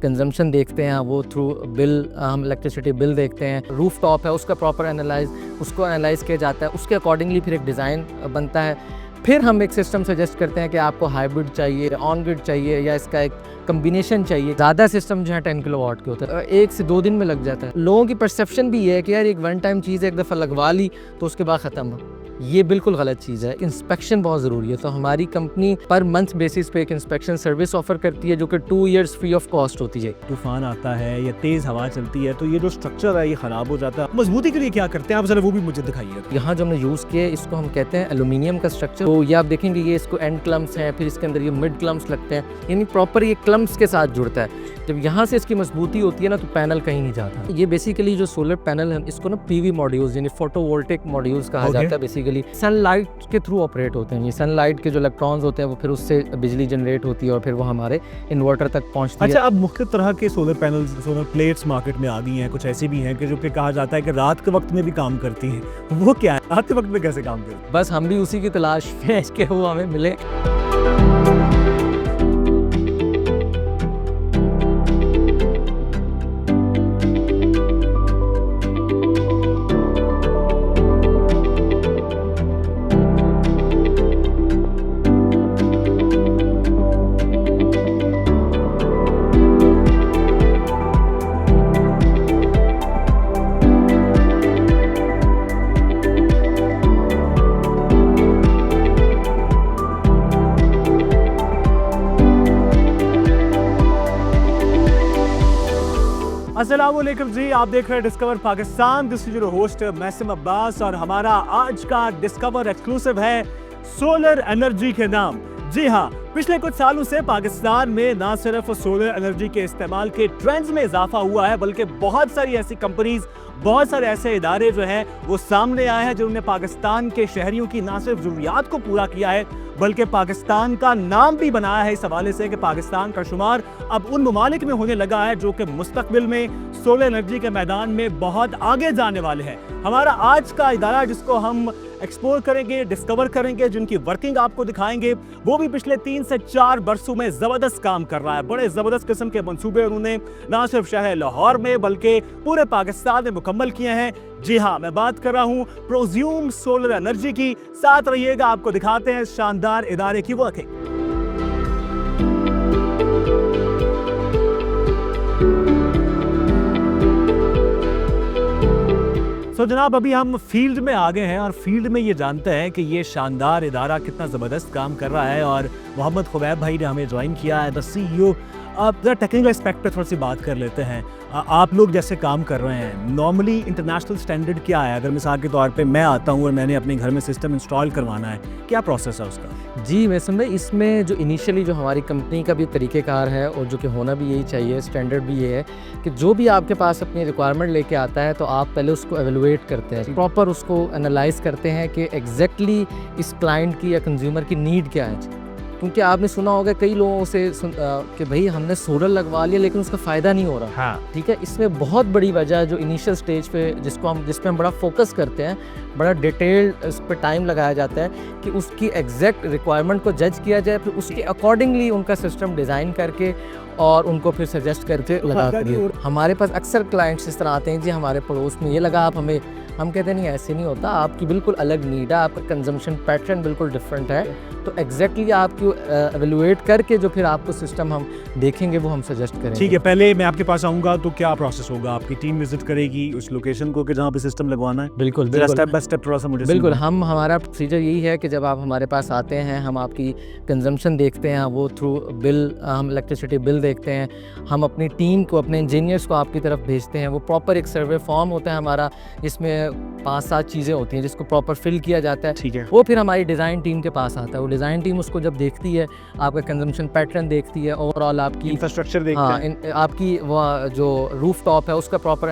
Consumption देखते हैं वो थ्रू बिल, हम इलेक्ट्रिसिटी बिल देखते हैं। रूफ टॉप है उसका प्रॉपर उसको एनालाइज किया जाता है, उसके अकॉर्डिंगली फिर एक डिज़ाइन बनता है। फिर हम एक सिस्टम सजेस्ट करते हैं कि आपको हाइब्रिड चाहिए, ऑन ग्रिड चाहिए, या इसका एक कम्बिनेशन चाहिए। ज़्यादा सिस्टम जो है 10 किलोवाट के होते हैं, 1 से 2 दिन में लग जाता है। लोगों की परसेप्शन भी ये है कि यार एक वन टाइम चीज़ एक दफ़ा लगवा ली तो उसके बाद ख़त्म। ये बिल्कुल गलत चीज़ है। इंस्पेक्शन बहुत ज़रूरी है, तो हमारी कंपनी पर मंथ बेसिस पे एक इंस्पेक्शन सर्विस ऑफर करती है जो कि 2 ईयर्स फ्री ऑफ कॉस्ट होती है। तूफान आता है या तेज़ हवा चलती है तो ये जो स्ट्रक्चर है ये ख़राब हो जाता है। मजबूती के लिए क्या करते हैं आप, ज़रा वो भी मुझे दिखाइए। यहाँ जो हमने यूज़ किया है इसको हम कहते हैं एल्यूमिनियम का स्ट्रक्चर। तो ये आप देखेंगे ये इसको एंड क्लम्प्स हैं, फिर इसके अंदर ये मिड क्लम्प्स लगते हैं, यानी प्रॉपर ये क्लम्प्स के साथ जुड़ता है। जब यहाँ से इसकी मजबूती होती है ना तो पैनल कहीं नहीं जाता। ये बेसिकली जो सोलर पैनल है इसको ना पीवी मॉड्यूल्स यानी फोटोवोल्टिक मॉड्यूल्स कहा जाता है। बेसिकली सनलाइट के थ्रू ऑपरेट होते हैं। ये सनलाइट के जो इलेक्ट्रॉन्स होते हैं वो फिर उससे बिजली जनरेट होती है और फिर वो हमारे इन्वर्टर तक पहुँचती है। अच्छा, अब मुख्तलिफ तरह के solar panel, solar plates market में आ गई हैं। कुछ ऐसी भी हैं कि जो कि कहा जाता है कि रात के वक्त में भी काम करती हैं। वो क्या है, रात के वक्त में कैसे काम करती है? बस हम भी उसी की तलाश में है कि वो हमें मिले। अस्सलामुअलैकुम जी, आप देख रहे हैं discover Pakistan. This is your host Maisam Abbas और हमारा आज का डिस्कवर एक्सक्लूसिव है सोलर एनर्जी के नाम। जी हाँ, पिछले कुछ सालों से पाकिस्तान में ना सिर्फ सोलर एनर्जी के इस्तेमाल के ट्रेंड्स में इजाफा हुआ है बल्कि बहुत सारी ऐसी कंपनीज, बहुत सारे ऐसे इदारे जो हैं वो सामने आए हैं जिन्होंने पाकिस्तान के शहरियों की ना सिर्फ ज़रूरियात को पूरा किया है बल्कि पाकिस्तान का नाम भी बनाया है इस हवाले से कि पाकिस्तान का शुमार अब उन ममालिक में होने लगा है जो कि मुस्तकबिल में सोलर एनर्जी के मैदान में बहुत आगे जाने वाले हैं। हमारा आज का इदारा जिसको हम एक्सप्लोर करेंगे, डिस्कवर करेंगे, जिनकी वर्किंग आपको दिखाएंगे, वो भी पिछले 3 से 4 बरसों में ज़बरदस्त काम कर रहा है। बड़े ज़बरदस्त किस्म के मंसूबे उन्होंने ना सिर्फ शहर लाहौर में बल्कि पूरे पाकिस्तान में मुकम्मल किए हैं। जी हाँ, मैं बात कर रहा हूँ प्रोज्यूम सोलर एनर्जी की। साथ रहिएगा, आपको दिखाते हैं शानदार इदारे की वर्किंग। तो जनाब अभी हम फील्ड में आ गए हैं और फील्ड में ये जानते हैं कि ये शानदार इदारा कितना ज़बरदस्त काम कर रहा है और मोहम्मद खुबैब भाई ने हमें ज्वाइन किया है, द CEO। अब ज़रा टेक्निकल एस्पेक्ट पे थोड़ी सी बात कर लेते हैं। आप लोग जैसे काम कर रहे हैं, नॉर्मली इंटरनेशनल स्टैंडर्ड क्या है? अगर मिसाल के तौर पे मैं आता हूँ और मैंने अपने घर में सिस्टम इंस्टॉल करवाना है, क्या प्रोसेस है उसका? जी, मैं समझ इसमें जो इनिशियली जो हमारी कंपनी का भी तरीक़ेकार है और जो कि होना भी यही चाहिए, स्टैंडर्ड भी ये है कि जो भी आपके पास अपनी रिक्वायरमेंट लेके आता है तो आप पहले उसको एवेलुएट करते हैं, प्रॉपर उसको एनालाइज करते हैं कि एग्जैक्टली इस क्लाइंट की या कंज्यूमर की नीड क्या है। क्योंकि आपने सुना होगा कई लोगों से कि भाई हमने सोलर लगवा लिया लेकिन उसका फ़ायदा नहीं हो रहा। हाँ। ठीक है, इसमें बहुत बड़ी वजह जो इनिशियल स्टेज पे जिस पे हम बड़ा फोकस करते हैं, बड़ा डिटेल्ड इस पर टाइम लगाया जाता है कि उसकी एग्जैक्ट रिक्वायरमेंट को जज किया जाए, फिर उसके अकॉर्डिंगली उनका सिस्टम डिज़ाइन करके और उनको फिर सजेस्ट करके लगाते हैं। हमारे पास अक्सर क्लाइंट्स इस तरह आते हैं, जी हमारे पड़ोस में ये लगा आप हमें, हम कहते हैं नहीं ऐसे नहीं होता, आपकी बिल्कुल अलग नीड है, आपका कंजम्पशन पैटर्न बिल्कुल डिफरेंट है, तो एग्जैक्टली आपको एवेलुएट करके जो फिर आपको सिस्टम हम देखेंगे वो हम सजेस्ट करेंगे। ठीक है, पहले मैं आपके पास आऊँगा तो क्या प्रोसेस होगा? आपकी टीम विजिट करेगी उस लोकेशन को कि जहाँ पे सिस्टम लगवाना है? बिल्कुल, स्टेप बाय स्टेप थोड़ा सा मुझे बिल्कुल। हमारा प्रोसीजर यही है कि जब आप हमारे पास आते हैं हम आपकी कंजम्पशन देखते हैं, वो थ्रू बिल, हम इलेक्ट्रिसिटी बिल देखते हैं, हम अपनी टीम को, अपने इंजीनियर्स को आपकी तरफ भेजते हैं। वो प्रॉपर एक सर्वे फॉर्म होता है हमारा, इसमें 5-7 चीज़ें होती हैं जिसको प्रॉपर फिल किया जाता है। ठीक है, वो फिर हमारी डिज़ाइन टीम के पास आता है। वो डिज़ाइन टीम उसको जब देखती है, आपका कंजम्पशन पैटर्न देखती है, ओवरऑल आपकी इंफ्रास्ट्रक्चर देखते हैं, आपकी वो जो रूफ टॉप है उसका प्रॉपर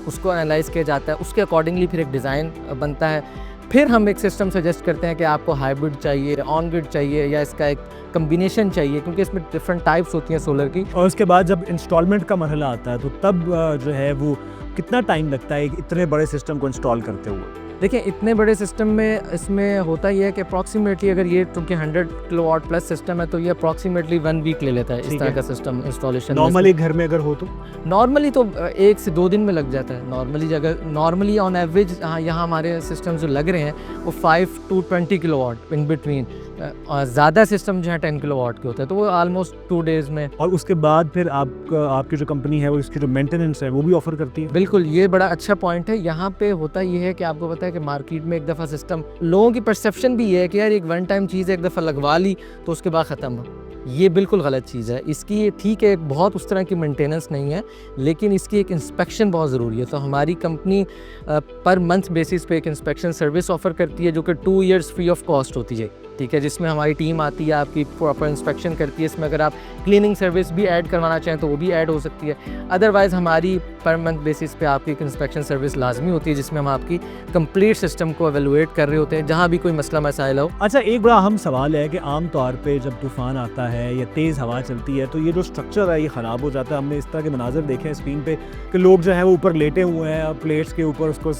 उसको एनालाइज किया जाता है, उसके अकॉर्डिंगली फिर एक डिज़ाइन बनता है। फिर हम एक सिस्टम सजेस्ट करते हैं कि आपको हाइब्रिड चाहिए, ऑन ग्रिड चाहिए, या इसका एक कम्बिनेशन चाहिए, क्योंकि इसमें डिफरेंट टाइप्स होती हैं सोलर की। और उसके बाद जब इंस्टॉलमेंट का मरहला आता है तो तब जो है वो कितना टाइम लगता है इतने बड़े सिस्टम को इंस्टॉल करते हुए? देखिए इतने बड़े सिस्टम में इसमें होता ही है कि अप्रॉक्सीमेटली अगर ये क्योंकि 100 किलोवाट प्लस सिस्टम है तो ये अप्रॉक्सीमेटली 1 वीक ले लेता है इस ठीक तरह है। का सिस्टम इंस्टॉलेशन। नॉर्मली घर में अगर हो तो नॉर्मली तो 1 से 2 दिन में लग जाता है नॉर्मली। अगर नॉर्मली ऑन एवरेज यहाँ हमारे सिस्टम जो लग रहे हैं वो 5 to 20 किलोवाट इन बिटवीन। ज़्यादा सिस्टम जो है 10 किलोवाट के होते हैं तो वो ऑलमोस्ट 2 डेज़ में। और उसके बाद फिर आपकी जो कंपनी है वो इसकी जो मेंटेनेंस है वो भी ऑफर करती है। बिल्कुल, ये बड़ा अच्छा पॉइंट है। यहाँ पे होता ये है कि आपको पता है कि मार्केट में एक दफ़ा सिस्टम, लोगों की परसेप्शन भी ये है कि यार एक वन टाइम चीज़ एक दफ़ा लगवा ली तो उसके बाद ख़त्म। ये बिल्कुल गलत चीज़ है। इसकी ये ठीक है बहुत उस तरह की मेंटेनेंस नहीं है लेकिन इसकी एक इंस्पेक्शन बहुत ज़रूरी है। तो हमारी कंपनी पर मंथ बेसिस पे एक इंस्पेक्शन सर्विस ऑफ़र करती है जो कि 2 इयर्स फ्री ऑफ कॉस्ट होती है, ठीक है, जिसमें हमारी टीम आती है आपकी प्रॉपर इंस्पेक्शन करती है। इसमें अगर आप क्लीनिंग सर्विस भी ऐड करवाना चाहें तो वो भी ऐड हो सकती है। अदरवाइज़ हमारी पर मंथ बेसिस पे आपकी एक इंस्पेक्शन सर्विस लाजमी होती है जिसमें हम आपकी कंप्लीट सिस्टम को एवेलुएट कर रहे होते हैं जहाँ भी कोई मसला मसाइल हो। अच्छा, एक बड़ा अहम सवाल है कि आम तौर पे जब तूफान आता है या तेज़ हवा चलती है तो ये जो स्ट्रक्चर है ये ख़राब हो जाता है। हमने इस तरह के मनाजर देखे हैं स्क्रीन पे कि लोग जो है वो ऊपर लेटे हुए हैं और प्लेट्स के ऊपर उसको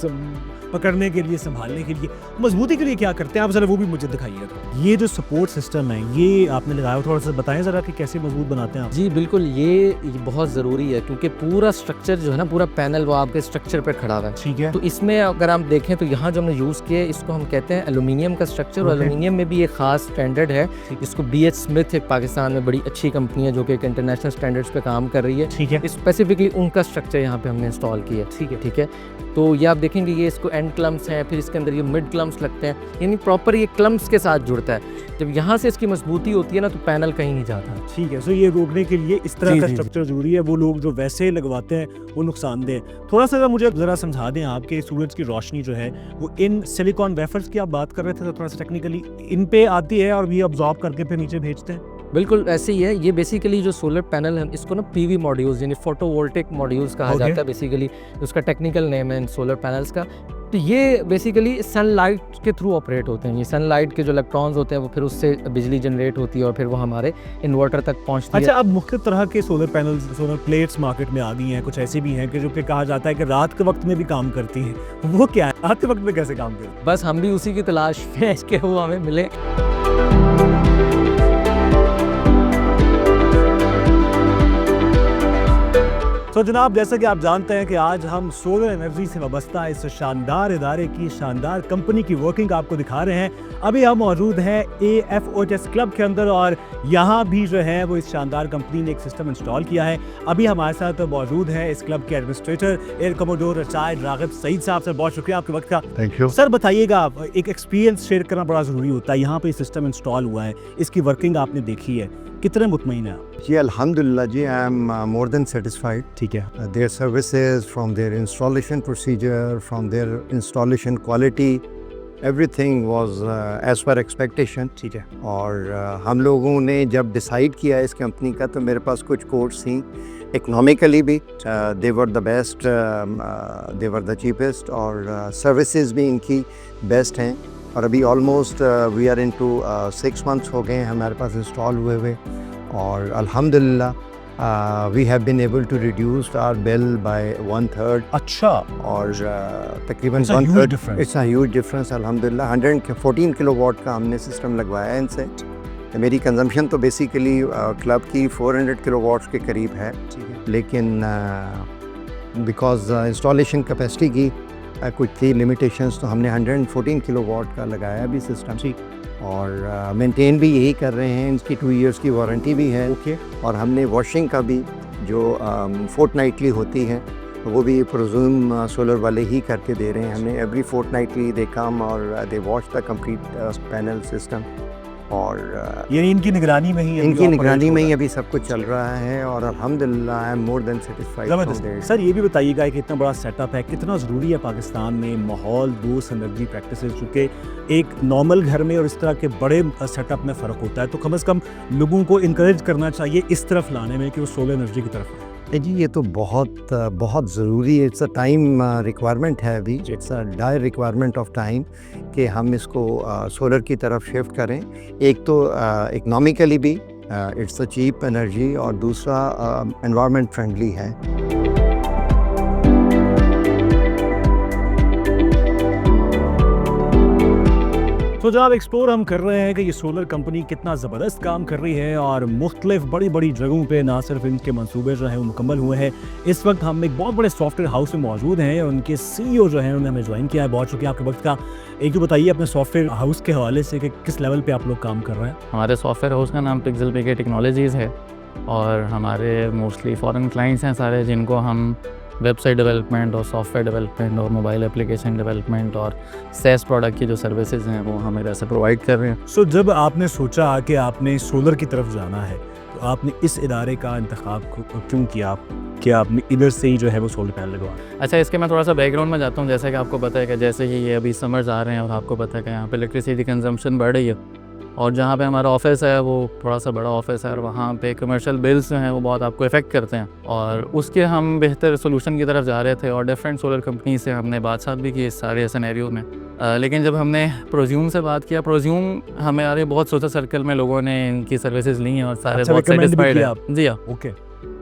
पकड़ने के लिए, संभालने के लिए, मजबूती के लिए क्या करते हैं आप ज़रा वो भी मुझे दिखाइए। तो ये जो सपोर्ट सिस्टम है ये आपने लगाया, थोड़ा सा बताएं ज़रा कि कैसे मजबूत बनाते हैं आप। जी बिल्कुल, ये बहुत ज़रूरी है क्योंकि पूरा स्ट्रक्चर जो है ना, पूरा पैनल वो आपके स्ट्रक्चर पर खड़ा हुआ है। ठीक है। तो इसमें अगर आप देखें तो यहाँ जो हमने यूज़ किया है इसको हम कहते हैं एल्यूमिनियम का स्ट्रक्चर। और एल्यूमिनियम में भी एक ख़ास स्टैंडर्ड है, इसको BH स्मिथ एक पाकिस्तान में बड़ी अच्छी कंपनी है जो कि एक इंटरनेशनल स्टैंडर्ड्स पे काम कर रही है। ठीक है। स्पेसिफिकली उनका स्ट्रक्चर यहाँ पे हमने इंस्टॉल किया है। ठीक है। तो ये आप देखेंगे ये इसको एंड क्लम्प्स हैं, फिर इसके अंदर ये मिड क्लम्प्स लगते हैं, यानी प्रॉपर ये क्लम्प्स के साथ जुड़ता है। जब यहाँ से इसकी मजबूती होती है ना तो पैनल कहीं नहीं जाता। ठीक है। सो ये रोकने के लिए इस तरह का जी। स्ट्रक्चर जरूरी है। वो लोग जो वैसे लगवाते हैं वो नुकसानदेह। थोड़ा सा मुझे ज़रा समझा दें आपके सूरज की रोशनी जो है वो इन सिलिकॉन वेफर्स की आप बात कर रहे थे तो थोड़ा सा टेक्निकली इन पे आती है और भी अब्जॉर्ब करके फिर नीचे भेजते हैं। बिल्कुल ऐसे ही है। ये बेसिकली जो सोलर पैनल है इसको ना PV मॉड्यूल्स यानी फोटोवोल्टिक मॉड्यूल्स कहा जाता है बेसिकली, उसका टेक्निकल नेम है इन सोलर पैनल्स का। तो ये बेसिकली सनलाइट के थ्रू ऑपरेट होते हैं। ये सनलाइट के जो इलेक्ट्रॉन्स होते हैं वो फिर उससे बिजली जनरेट होती है और फिर वो हमारे इन्वर्टर तक पहुंचती है। अच्छा, अब मुख्तलिफ तरह के solar panels, solar plates market में आ गई हैं। कुछ ऐसी भी हैं कि जो कि कहा जाता है कि रात के वक्त में भी काम करती हैं। वो क्या है, रात के वक्त में कैसे काम करती है? बस हम भी उसी की तलाश में हैं कि वो हमें मिले। तो जनाब, जैसा कि आप जानते हैं कि आज हम सोलर एनर्जी से वाबस्ता इस शानदार इदारे की, शानदार कंपनी की वर्किंग आपको दिखा रहे हैं। अभी हम मौजूद हैं AFOHS क्लब के अंदर और यहाँ भी जो है वो इस शानदार कंपनी ने एक सिस्टम इंस्टॉल किया है। अभी हमारे साथ मौजूद है इस क्लब के administrator air commodore retired Raghib Saeed साहब। सर बहुत शुक्रिया आपके वक्त का। Thank you. सर बताइएगा, एक एक्सपीरियंस शेयर करना बड़ा ज़रूरी होता है। यहाँ पे सिस्टम इंस्टॉल हुआ है, इसकी वर्किंग आपने देखी है, कितने मुतमईन हैं आप? जी अल्हम्दुलिल्लाह जी, I am more than satisfied. ठीक है। Their services, from their installation procedure, from their installation quality, everything was as per expectation. ठीक है। और हम लोगों ने जब डिसाइड किया इस कंपनी का तो मेरे पास कुछ कोर्स थी। इकनॉमिकली भी they were the best, they were the cheapest, और सर्विसेज भी इनकी बेस्ट हैं। और अभी almost we are into 6 months हो गए हैं हमारे पास इंस्टॉल हुए और अल्हम्दुलिल्लाह we have been able to reduce our bill by 1/3। अच्छा। और तकरीबन It's a huge 1/3 difference. It's a huge difference अल्हम्दुलिल्लाह। 114 किलोवाट का हमने सिस्टम लगवाया है इनसे। मेरी कंजम्पशन तो बेसिकली क्लब की 400 किलोवाट्स के करीब है, लेकिन बिकॉज इंस्टॉलेशन कैपेसिटी की कुछ थी लिमिटेशंस तो हमने 114 किलोवाट का लगाया अभी सिस्टम। ठीक। और मेंटेन भी यही कर रहे हैं। इसकी 2 इयर्स की वारंटी भी है। ओके। और हमने वॉशिंग का भी जो फोर्टनाइटली होती है वो भी प्रोज्यूम सोलर वाले ही करके दे रहे हैं हमें। एवरी फोर्टनाइटली दे कम और दे wash the complete panel system. और यानी इनकी निगरानी में ही, इनकी निगरानी में ही अभी सब कुछ चल रहा है और अल्हम्दुलिल्लाह आई एम मोर देन सेटिस्फाइड। ज़बरदस्त। सर ये भी बताइएगा कि इतना बड़ा सेटअप है, कितना ज़रूरी है पाकिस्तान में माहौल दोस्त एनर्जी प्रैक्टिसेस, चूँकि एक नॉर्मल घर में और इस तरह के बड़े सेटअप में फ़र्क होता है, तो कम से कम लोगों को इनकरेज करना चाहिए इस तरफ लाने में कि वो सोलर एनर्जी की तरफ आए। जी ये तो बहुत ज़रूरी है। इट्स अ टाइम रिक्वायरमेंट है अभी, it's a dire requirement of time कि हम इसको सोलर की तरफ शिफ्ट करें। एक तो इकनॉमिकली भी इट्स अ चीप एनर्जी और दूसरा एनवायरनमेंट फ्रेंडली है। तो जनाब एक्सप्लोर हम कर रहे हैं कि ये सोलर कंपनी कितना ज़बरदस्त काम कर रही है और मुख्तलिफ बड़ी बड़ी जगहों पे ना सिर्फ इनके मंसूबे जो हैं वो मुकम्मल हुए हैं। इस वक्त हम एक बहुत बड़े सॉफ्टवेयर हाउस में मौजूद हैं, उनके CEO जो हैं उन्होंने हमें ज्वाइन किया है। बहुत शुक्रिया आपके वक्त का। एक तो बताइए अपने सॉफ्टवेयर हाउस के हवाले से कि किस लेवल पे आप लोग काम कर रहे हैं। हमारे सॉफ्टवेयर हाउस का नाम पिक्सल पीके टेक्नोलॉजीज़ है और हमारे मोस्टली फॉरेन क्लाइंट्स हैं सारे, जिनको हम वेबसाइट डेवलपमेंट और सॉफ्टवेयर डेवलपमेंट और मोबाइल एप्लीकेशन डेवलपमेंट और सेस प्रोडक्ट की जो सर्विसेज हैं वो हम ऐसे प्रोवाइड कर रहे हैं। सो जब आपने सोचा कि आपने सोलर की तरफ जाना है तो आपने इस इदारे का इंतखाब क्यों किया कि आपने इधर से ही जो है वो सोलर पैनल लगवा? अच्छा, इसके मैं थोड़ा सा बैकग्राउंड में जाता हूँ। जैसे कि आपको पता है कि जैसे ही ये अभी समर्स आ रहे हैं और आपको पता है कि यहाँ पे इलेक्ट्रिसिटी कंजम्पशन बढ़ रही है और जहाँ पे हमारा ऑफिस है वो थोड़ा सा बड़ा ऑफिस है और वहाँ पे कमर्शियल बिल्स जो हैं वो बहुत आपको इफ़ेक्ट करते हैं और उसके हम बेहतर सोल्यूशन की तरफ जा रहे थे और डिफरेंट सोलर कंपनी से हमने बात भी की इस सारे सिनेरियो में। लेकिन जब हमने प्रोज्यूम से बात किया, प्रोज्यूम हमारे बहुत सोचा सर्कल में लोगों ने इनकी सर्विसेज ली हैं और सारे बहुत सेटिस्फाइड हैं। जी हाँ, ओके।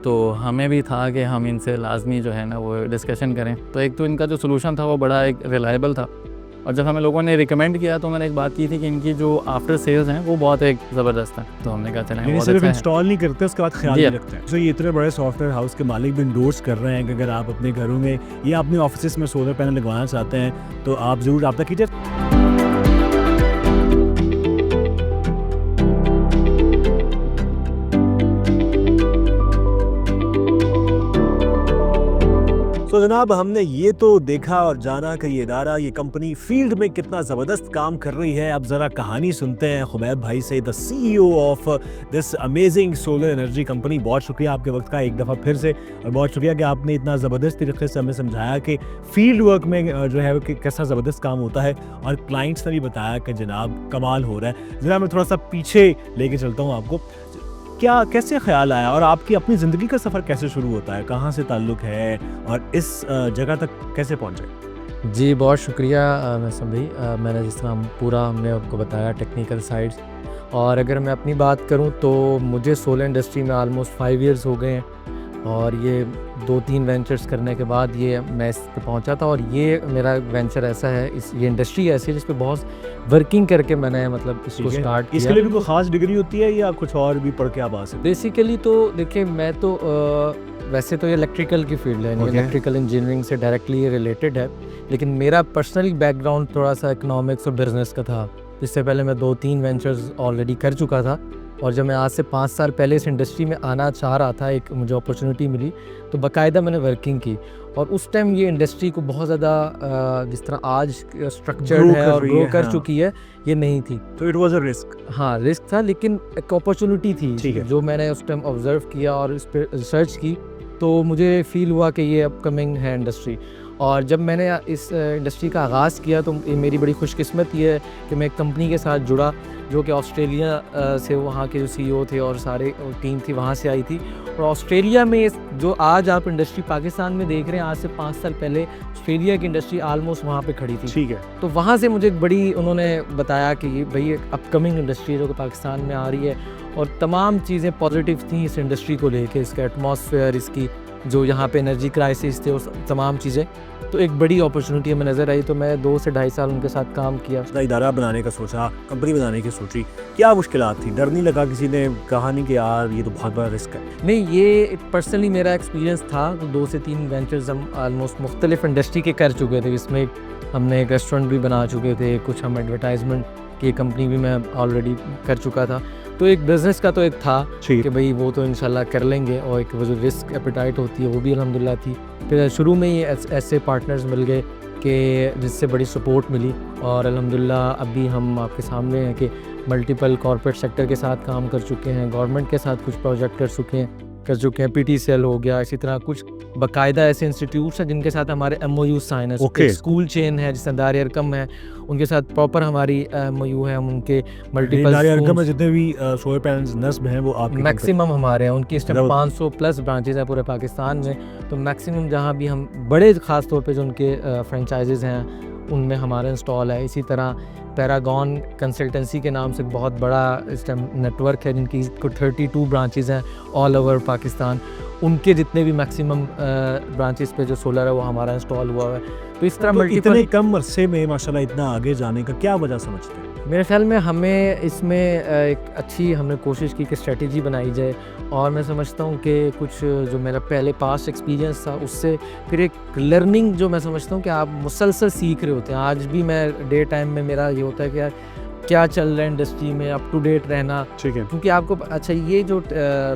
तो हमें भी था कि हम इनसे लाजमी जो है ना वो डिस्कशन करें। तो एक तो इनका जो सोल्यूशन था वो बड़ा एक रिलायबल था और जब हमें लोगों ने रिकमेंड किया तो मैंने एक बात की थी कि इनकी जो आफ्टर सेल्स हैं वो बहुत एक ज़बरदस्त है। तो हमने कहा चलें सिर्फ इंस्टॉल नहीं करते उसके बाद ख्याल नहीं रखते हैं। तो ये इतने बड़े सॉफ्टवेयर हाउस के मालिक भी इंडोर्स कर रहे हैं कि अगर आप अपने घरों में या अपने ऑफिस में सोलर पैनल लगवाना चाहते हैं तो आप ज़रूर रब्ता कीजिए। तो जनाब हमने ये तो देखा और जाना कि ये इदारा, ये कंपनी फील्ड में कितना ज़बरदस्त काम कर रही है। अब ज़रा कहानी सुनते हैं खुबैब भाई से, the CEO of this amazing solar energy company. बहुत शुक्रिया आपके वक्त का एक दफ़ा फिर से और बहुत शुक्रिया कि आपने इतना ज़बरदस्त तरीके से हमें समझाया कि फील्ड वर्क में जो है कि कैसा ज़बरदस्त काम होता है और क्लाइंट्स ने भी बताया कि जनाब कमाल हो रहा है। ज़रा मैं थोड़ा सा पीछे लेके चलता हूँ आपको। क्या कैसे ख्याल आया और आपकी अपनी ज़िंदगी का सफ़र कैसे शुरू होता है, कहाँ से ताल्लुक़ है और इस जगह तक कैसे पहुँचे? जी बहुत शुक्रिया मैसम भाई। मैंने जिस तरह पूरा हमने आपको बताया टेक्निकल साइड्स, और अगर मैं अपनी बात करूं तो मुझे सोलर इंडस्ट्री में ऑलमोस्ट 5 इयर्स हो गए हैं और ये 2-3 वेंचर्स करने के बाद ये मैं इस पे पहुंचा था। और ये मेरा वेंचर ऐसा है, ये इंडस्ट्री ऐसी है जिस पे बहुत वर्किंग करके मैंने मतलब इसको स्टार्ट किया। इसके लिए भी कोई ख़ास डिग्री होती है या कुछ और भी पढ़ के आप आ सकते? बेसिकली तो देखिए मैं तो वैसे तो ये इलेक्ट्रिकल की फील्ड है, इलेक्ट्रिकल इंजीनियरिंग से डायरेक्टली ये रिलेटेड है, लेकिन मेरा पर्सनली बैकग्राउंड थोड़ा सा इकोनॉमिक्स और बिजनेस का था। इससे पहले मैं 2-3 वेंचर्स ऑलरेडी कर चुका था और जब मैं आज से 5 साल पहले इस इंडस्ट्री में आना चाह रहा था, एक मुझे अपॉर्चुनिटी मिली तो बाकायदा मैंने वर्किंग की और उस टाइम ये इंडस्ट्री को बहुत ज़्यादा जिस तरह आज स्ट्रक्चर्ड है और ग्रो कर चुकी है ये नहीं थी। तो इट वाज अ रिस्क। हाँ रिस्क था, लेकिन एक अपॉर्चुनिटी थी जो मैंने उस टाइम ऑब्जर्व किया और इस पर रिसर्च की तो मुझे फील हुआ कि ये अपकमिंग है इंडस्ट्री। और जब मैंने इस इंडस्ट्री का आगाज़ किया तो मेरी बड़ी खुशकिस्मत ये है कि मैं एक कंपनी के साथ जुड़ा जो कि ऑस्ट्रेलिया से, वहाँ के जो CEO थे और सारे टीम थी वहाँ से आई थी। और ऑस्ट्रेलिया में जो आज आप इंडस्ट्री पाकिस्तान में देख रहे हैं, आज से 5 साल पहले ऑस्ट्रेलिया की इंडस्ट्री ऑलमोस्ट वहाँ पे खड़ी थी। ठीक है। तो वहाँ से मुझे बड़ी उन्होंने बताया कि ये भाई एक अपकमिंग इंडस्ट्री जो कि पाकिस्तान में आ रही है और तमाम चीज़ें पॉजिटिव थी इस इंडस्ट्री को लेके, इसका एटमॉस्फेयर, इसकी जो यहाँ पे एनर्जी क्राइसिस थे वो तमाम चीज़ें, तो एक बड़ी अपॉर्चुनिटी हमें नज़र आई। तो मैं 2 से 2.5 साल उनके साथ काम किया। इदारा बनाने का सोचा, कंपनी बनाने की सोची, क्या मुश्किलात थी? डर नहीं लगा किसी ने कहा नहीं कि यार ये तो बहुत बड़ा रिस्क है? नहीं, ये पर्सनली मेरा एक्सपीरियंस था। तो 2 से 3 वेंचर्स हम ऑलमोस्ट मुख्तलिफ इंडस्ट्री के कर चुके थे। इसमें हमने एक रेस्टोरेंट भी बना चुके थे, कुछ हम एडवर्टाइजमेंट की कंपनी भी मैं ऑलरेडी कर चुका था। तो एक बिज़नेस का तो एक था कि भाई वो तो इंशाल्लाह कर लेंगे, और एक वो जो रिस्क एपेटाइट होती है वो भी अल्हम्दुलिल्लाह थी। फिर शुरू में ही ऐसे पार्टनर्स मिल गए कि जिससे बड़ी सपोर्ट मिली और अल्हम्दुलिल्लाह अभी हम आपके सामने हैं कि मल्टीपल कॉर्पोरेट सेक्टर के साथ काम कर चुके हैं, गवर्नमेंट के साथ कुछ प्रोजेक्ट कर चुके हैं, PTCL हो गया, इसी तरह कुछ बाकायदा ऐसे इंस्टीट्यूट्स हैं जिनके साथ हमारे MOU साइन है। स्कूल चेन है जिसमें दार अरकम है, उनके साथ प्रॉपर हमारी MOU है। हम उनके मल्टीपल दार अरकम में जितने भी सोलर पैनल्स नस्ब हैं वो आपके मैक्सिमम हमारे हैं। उनकी इस टाइम 500 प्लस ब्रांचेज हैं पूरे पाकिस्तान में। तो मैक्सिमम जहाँ भी हम बड़े ख़ास तौर पे जो उनके फ्रेंचाइजेज़ हैं उनमें हमारा इंस्टॉल है। इसी तरह पैरागॉन कंसल्टेंसी के नाम से बहुत बड़ा इस टाइम नेटवर्क है जिनकी 32 ब्रांचेज़ हैं ऑल ओवर पाकिस्तान। उनके जितने भी मैक्सिमम ब्रांचेस पे जो सोलर है वो हमारा इंस्टॉल हुआ है। तो इस तरह तो मल्टीपल इतने कम अरसे में माशाल्लाह इतना आगे जाने का क्या वजह समझते हैं? मेरे ख्याल में हमें इसमें एक अच्छी हमने कोशिश की कि स्ट्रेटजी बनाई जाए, और मैं समझता हूँ कि कुछ जो मेरा पहले पास्ट एक्सपीरियंस था उससे फिर एक लर्निंग जो मैं समझता हूँ कि आप मुसलसल सीख रहे होते हैं। आज भी मैं डे टाइम में मेरा ये होता है कि यार क्या चल रहा है इंडस्ट्री में, अप टू डेट रहना, ठीक है। क्योंकि आपको अच्छा ये जो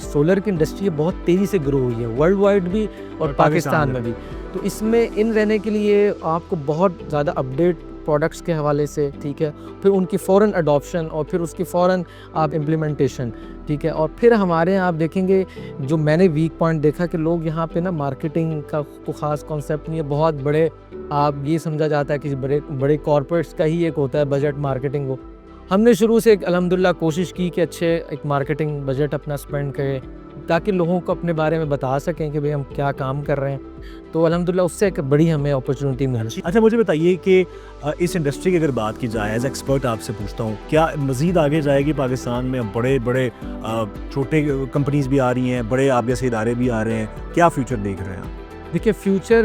सोलर की इंडस्ट्री है बहुत तेज़ी से ग्रो हुई है वर्ल्ड वाइड भी और पाकिस्तान में भी। तो इसमें इन रहने के लिए आपको बहुत ज़्यादा अपडेट प्रोडक्ट्स के हवाले से, ठीक है, फिर उनकी फ़ौरन अडॉप्शन और फिर उसकी फ़ौरन आप इम्प्लीमेंटेशन, ठीक है। और फिर हमारे यहाँ आप देखेंगे जो मैंने वीक पॉइंट देखा कि लोग यहाँ पे ना मार्केटिंग का कोई ख़ास कॉन्सेप्ट नहीं है। बहुत बड़े आप ये समझा जाता है कि बड़े बड़े कॉर्पोरेट्स का ही एक होता है बजट मार्केटिंग। वो हमने शुरू से अल्हम्दुलिल्लाह कोशिश की कि अच्छे एक मार्केटिंग बजट अपना स्पेंड करें ताकि लोगों को अपने बारे में बता सकें कि भाई हम क्या काम कर रहे हैं। तो अल्हम्दुलिल्लाह उससे एक बड़ी हमें अपॉर्चुनिटी मिली। अच्छा, मुझे बताइए कि इस इंडस्ट्री की अगर बात की जाए, एज एक्सपर्ट आपसे पूछता हूँ, क्या मज़ीद आगे जाएगी पाकिस्तान में? बड़े बड़े छोटे कंपनीज भी आ रही हैं, बड़े आप जैसे इदारे भी आ रहे हैं, क्या फ्यूचर देख रहे हैं आप? देखिए फ्यूचर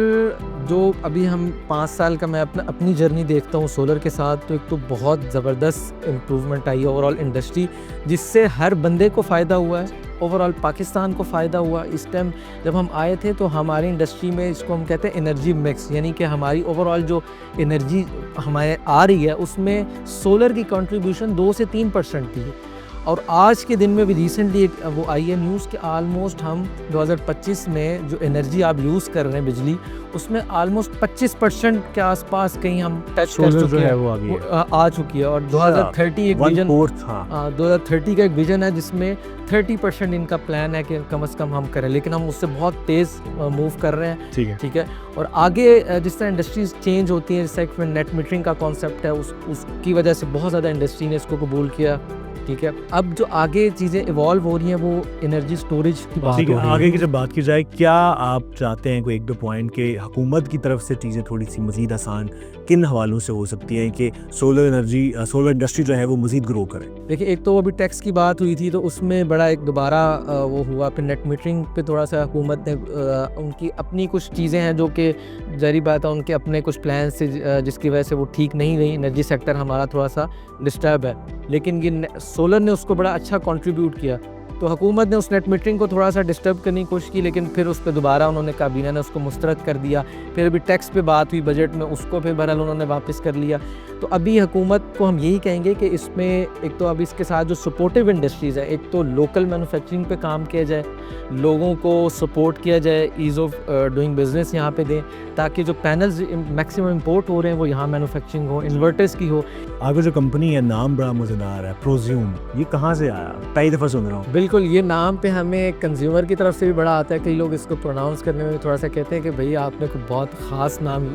जो अभी हम 5 साल का मैं अपनी जर्नी देखता हूँ सोलर के साथ, तो एक तो बहुत ज़बरदस्त इम्प्रूवमेंट आई है ओवरऑल इंडस्ट्री, जिससे हर बंदे को फ़ायदा हुआ है, ओवरऑल पाकिस्तान को फ़ायदा हुआ। इस टाइम जब हम आए थे तो हमारी इंडस्ट्री में इसको हम कहते हैं एनर्जी मिक्स, यानी कि हमारी ओवरऑल जो एनर्जी हमारे आ रही है उसमें सोलर की कंट्रीब्यूशन 2 से 3% थी। और आज के दिन में भी रिसेंटली एक वो आई है न्यूज़ कि आलमोस्ट हम 2025 में जो एनर्जी आप यूज़ कर रहे हैं बिजली, उसमें आलमोस्ट 25% के आसपास कहीं हम टच कर चुके हैं, वो आ चुकी है। और 2030 एक विजन, 2030 का एक विजन है जिसमें 30% इनका प्लान है कि कम से कम हम करें, लेकिन हम उससे बहुत तेज़ मूव कर रहे हैं, ठीक है। और आगे जिस तरह इंडस्ट्रीज चेंज होती हैं, जैसे एक नेट मीटरिंग का कॉन्सेप्ट है, उसकी वजह से बहुत ज़्यादा इंडस्ट्री ने इसको कबूल किया, ठीक है। अब जो आगे चीज़ें इवॉल्व हो रही हैं वो एनर्जी स्टोरेज की बात हो रही है। आगे की जब बात की जाए, क्या आप चाहते हैं कोई 1-2 पॉइंट के हुकूमत की तरफ से चीज़ें थोड़ी सी मज़ीद आसान किन हवालों से हो सकती हैं कि सोलर इंडस्ट्री जो है वो मज़ीद ग्रो करे? देखिए एक तो अभी टैक्स की बात हुई थी तो उसमें बड़ा एक दोबारा वो हुआ, फिर नेट मीटरिंग पे थोड़ा सा हुकूमत ने उनकी अपनी कुछ चीज़ें हैं जो कि जारी बात है, उनके अपने कुछ प्लान से जिसकी वजह से वो ठीक नहीं रही। एनर्जी सेक्टर हमारा थोड़ा सा डिस्टर्ब है, लेकिन ये सोलर ने उसको बड़ा अच्छा कंट्रीब्यूट किया। तो हुकूमत ने उस नेट मीटरिंग को थोड़ा सा डिस्टर्ब करने की कोशिश की, लेकिन फिर उस पर दोबारा उन्होंने काबीना ने उसको मुस्तरद कर दिया। फिर अभी टैक्स पे बात हुई बजट में, उसको फिर बहरहाल उन्होंने वापस कर लिया। तो अभी हुकूमत को हम यही कहेंगे कि इसमें एक तो अब इसके साथ जो सपोर्टिव इंडस्ट्रीज़ है, एक तो लोकल मैन्युफैक्चरिंग पे काम किया जाए, लोगों को सपोर्ट किया जाए, ईज़ ऑफ डूइंग बिज़नेस यहाँ पे दें ताकि जो पैनल्स मैक्सिमम इंपोर्ट हो रहे हैं वो यहाँ मैन्युफैक्चरिंग हो, इन्वर्टर्स की हो। आगे जो कंपनी है, नाम बड़ा मज़ेदार है, प्रोज्यूम, ये कहाँ से आया? पहली दफ़ा सुन रहा हूँ। बिल्कुल, ये नाम पे हमें कंज्यूमर की तरफ से भी बड़ा आता है। कई लोग इसको प्रोनाउंस करने में थोड़ा सा कहते हैं कि भई आपने कोई बहुत ख़ास नाम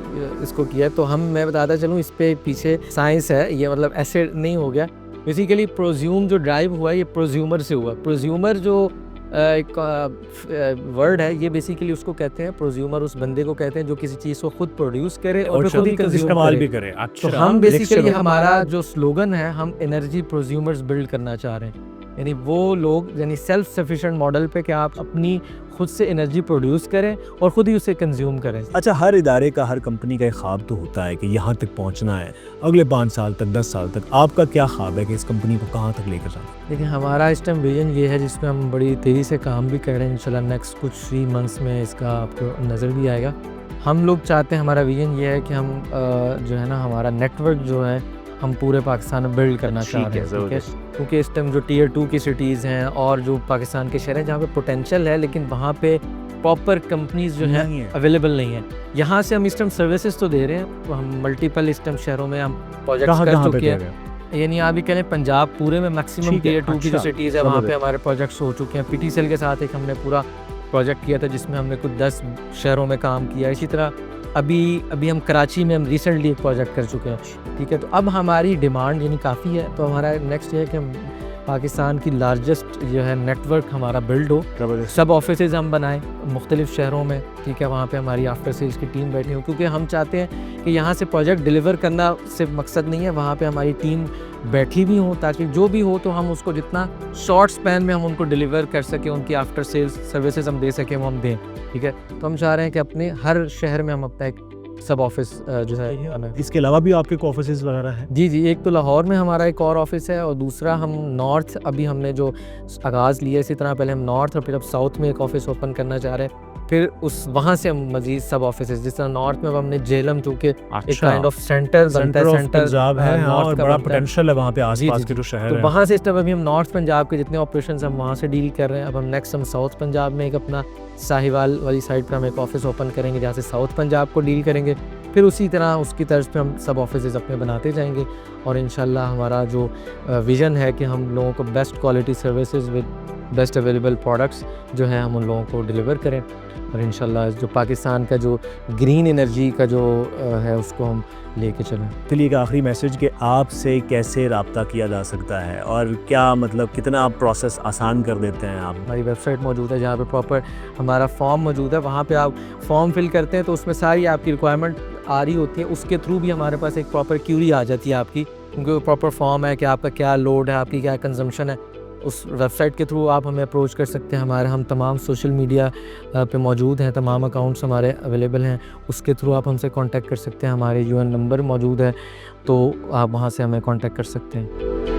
इसको किया है, तो मैं बताता चलूँ इस पे पीछे साइंस है, ये मतलब ऐसे नहीं हो गया। बेसिकली प्रोज्यूम जो ड्राइव हुआ है ये प्रोज्यूमर से हुआ। प्रोज्यूमर जो एक वर्ड है, ये बेसिकली उसको कहते हैं, प्रोज्यूमर उस बंदे को कहते हैं जो किसी चीज़ को खुद प्रोड्यूस करे और खुद ही इस्तेमाल भी करे। तो हम बेसिकली हमारा जो स्लोगन है, हम एनर्जी प्रोज्यूमर्स बिल्ड करना चाह रहे हैं, यानी वो लोग यानी सेल्फ सफिशिएंट मॉडल पे कि आप अपनी खुद से एनर्जी प्रोड्यूस करें और ख़ुद ही उसे कंज्यूम करें। अच्छा, हर इदारे का, हर कंपनी का एक ख्वाब तो होता है कि यहाँ तक पहुँचना है अगले 5 साल तक, 10 साल तक। आपका क्या ख्वाब है कि इस कंपनी को कहाँ तक लेकर जाना? देखिए हमारा इस टाइम विजन ये है जिसमें हम बड़ी तेज़ी से काम भी कर रहे हैं। इंशाल्लाह नेक्स्ट कुछ 3 मंथ्स में इसका आपको नज़र भी आएगा। हम लोग चाहते हैं, हमारा विजन ये है कि हम जो है ना हमारा नेटवर्क जो है हम पूरे पाकिस्तान में बिल्ड करना चाह रहे हैं, ठीक है। क्योंकि इस टाइम जो टियर 2 की सिटीज़ हैं और जो पाकिस्तान के शहर हैं जहाँ पे पोटेंशियल है, लेकिन वहाँ पे प्रॉपर कंपनीज जो हैं अवेलेबल नहीं है। यहाँ से हम इस टाइम सर्विसेज तो दे रहे हैं, तो हम मल्टीपल इस टाइम शहरों में हम प्रोजेक्ट्स कर चुके हैं। यानी आप भी कह लें पंजाब पूरे में मैक्सिमम टियर 2 की जो सिटीज़ है वहाँ पे हमारे प्रोजेक्ट्स हो चुके हैं। PTCL के साथ एक हमने पूरा प्रोजेक्ट किया था जिसमें हमने कुछ 10 शहरों में काम किया। इसी तरह अभी हम कराची में हम रिसेंटली एक प्रोजेक्ट कर चुके हैं, ठीक है। तो अब हमारी डिमांड यानी काफ़ी है, तो हमारा नेक्स्ट ये है कि हम पाकिस्तान की लार्जेस्ट जो है नेटवर्क हमारा बिल्ड हो, जबरदस्त। सब ऑफिसेज हम बनाएं मुख्तलिफ शहरों में, ठीक है, वहाँ पे हमारी आफ्टर सेल्स की टीम बैठी हो, क्योंकि हम चाहते हैं कि यहाँ से प्रोजेक्ट डिलीवर करना सिर्फ मकसद नहीं है, वहाँ पे हमारी टीम बैठी भी हो ताकि जो भी हो तो हम उसको जितना शॉर्ट स्पैन में हम उनको डिलीवर कर सकें, उनकी आफ्टर सेल्स सर्विसेज हम दे सकें वो हम दें, ठीक है। तो हम चाह रहे हैं कि अपने हर शहर में हम अपना एक सब ऑफिस जो है इसके अलावा भी आपके ऑफिसेज वगैरह हैं? जी जी, एक तो लाहौर में हमारा एक और ऑफिस है और दूसरा हम नॉर्थ अभी हमने जो आगाज़ लिया, इसी तरह पहले हम नॉर्थ और फिर अब साउथ में एक ऑफिस ओपन करना चाह रहे हैं, फिर उस वहाँ से हम मजीद सब ऑफिसेज, जिस तरह नॉर्थ में अब हमने जेलम चूँकि एक काइंड ऑफ सेंटर बनता है, सेंटर पंजाब है और बड़ा बनता है। पोटेंशियल है वहाँ पे जी, आसपास जी, के जो शहर तो हैं। वहाँ से इस तरह अभी हम नॉर्थ पंजाब के जितने ऑपरेशंस हम वहाँ से डील कर रहे हैं। अब हम नेक्स्ट हम साउथ पंजाब में एक अपना साहिवाल वाली साइड पर हम एक ऑफिस ओपन करेंगे जहाँ से साउथ पंजाब को डील करेंगे, फिर उसी तरह उसकी तर्ज पे हम सब ऑफिसेज अपने बनाते जाएंगे और इंशाल्लाह हमारा जो विज़न है कि हम लोगों को best quality services with best available products जो हैं हम उन लोगों को डिलीवर करें और इंशाल्लाह जो पाकिस्तान का जो ग्रीन एनर्जी का जो है उसको हम लेके चलें। चलिए एक आखिरी मैसेज कि आपसे कैसे रब्ता किया जा सकता है और क्या मतलब कितना आप प्रोसेस आसान कर देते हैं आप? हमारी वेबसाइट मौजूद है जहाँ पे प्रॉपर हमारा फॉर्म मौजूद है, वहाँ पे आप फॉर्म फिल करते हैं तो उसमें सारी आपकी रिक्वायरमेंट आ रही होती है, उसके थ्रू भी हमारे पास एक प्रॉपर क्यूरी आ जाती है आपकी, क्योंकि प्रॉपर फॉर्म है कि आपका क्या लोड है, आपकी क्या कंजम्पशन है। उस वेबसाइट के थ्रू आप हमें अप्रोच कर सकते हैं। हमारे हम तमाम सोशल मीडिया पे मौजूद हैं, तमाम अकाउंट्स हमारे अवेलेबल हैं, उसके थ्रू आप हमसे कांटेक्ट कर सकते हैं। हमारे यूएन नंबर मौजूद है तो आप वहाँ से हमें कांटेक्ट कर सकते हैं।